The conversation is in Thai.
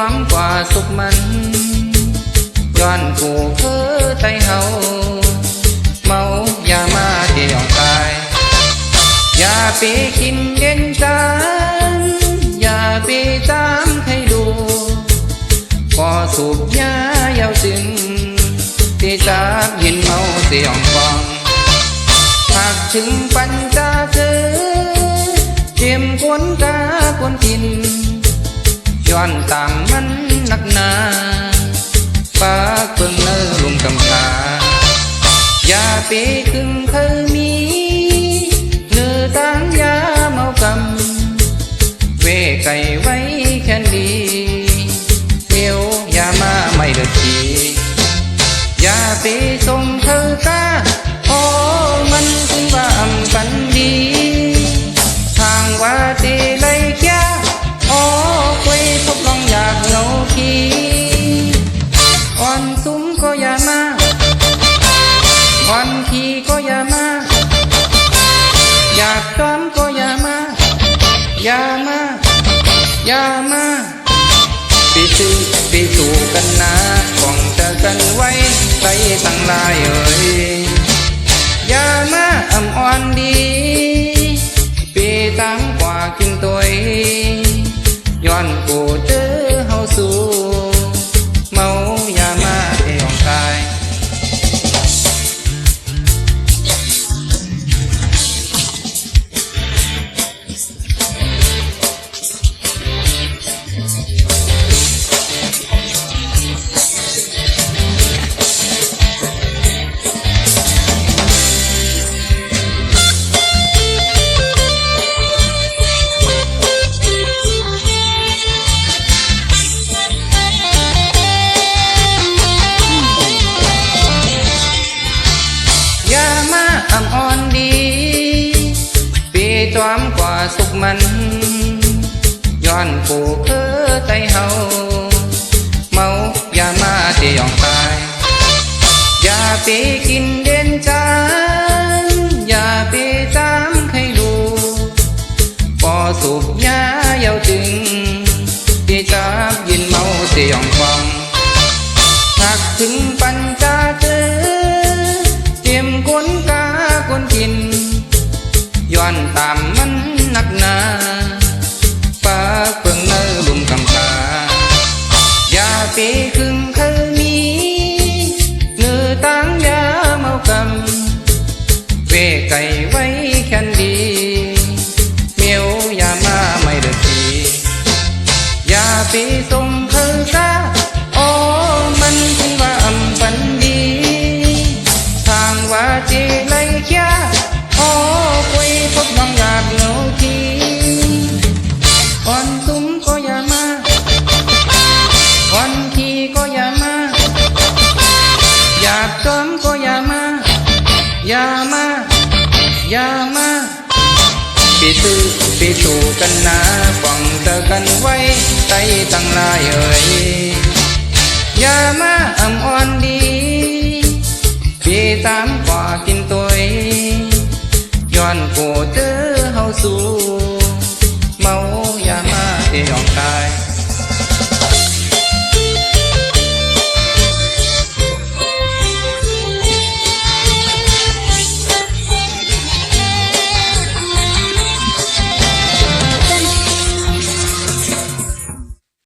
อมกว่าสุขมันย้อนกูเพ้อใจเฮาเมาอย่ามาเดี่ยวตายอย่าไปกินเย็นจานอย่าไปตามใครดูพอสูบยายาวจึงที่จากยินเมาเสียงฟังหากถึงปัญจาเธอเจียมกวนกากวนกินย้อนตามมันนักหนาปากเพิ่งเนื้อลุมกำชาอย่าไปคึงเคยมีเนื้อต่างยาเมากำเวไก่ไว้แค่ดีเมียวอย่ามาไม่เดือดทีอย่าไปส่งเธอกาโอ้มันคือว่าอำกันดีทางว่าตีเลยแก่โอ้คุยทบลองอยากเหงาทีอ่อนซุ้มก็อย่ามาอ่อนทีก็อย่ามาอยากจอมก็อย่ามาอย่ามาอย่ามาไปซื้อไปสู่กันนะป้องจะกันไว้ใส่ตั้งลายเอ่ยอย่ามาอ่ำอ่อนดีไปตามกว่ากินตัวย้อนกูเจอเฮาสู่เมาอย่ามาเที่ยวตายอ่ำอ่อนดีปีจอมกว่าสุขมันย้อนผู้เพ้อใจเฮาเมาอย่ามาเที่ยงตายอย่าไปกินเด่นจานอย่าไปตามใครดูพอสูบยายาวจึงที่จับยินเมาเที่ยงฟังหากถึงปัญจาเจอเตรียมกวนกากวนกินย้อนตามมันนักหนาปากเพิ่งเนื้อลุมกำชาอย่าไปคึงเคยมีเนื้อต่างยาเมากำเวไก่ไว้แค่ดีเมียวอย่ามาไม่เดือดทีอย่าไปส่งเคยกาโอ้มันคือว่าอำปันดีทางว่าจีเลยแค่โอ้คุยพบน้องอยากเหงาทีอ่อนซุ้มก็อย่ามาอ่อนทีก็อย่ามาอยากจอมก็อย่ามาอย่ามาอย่ามาไปซื้อไปสู่กันนะฟังเจอกันไว้ใจตั้งลายเอ่ยอย่ามาอ่ำอ่อนดีพี่ตามกว่ากินตัวย้อนกูเจอเฮาสู่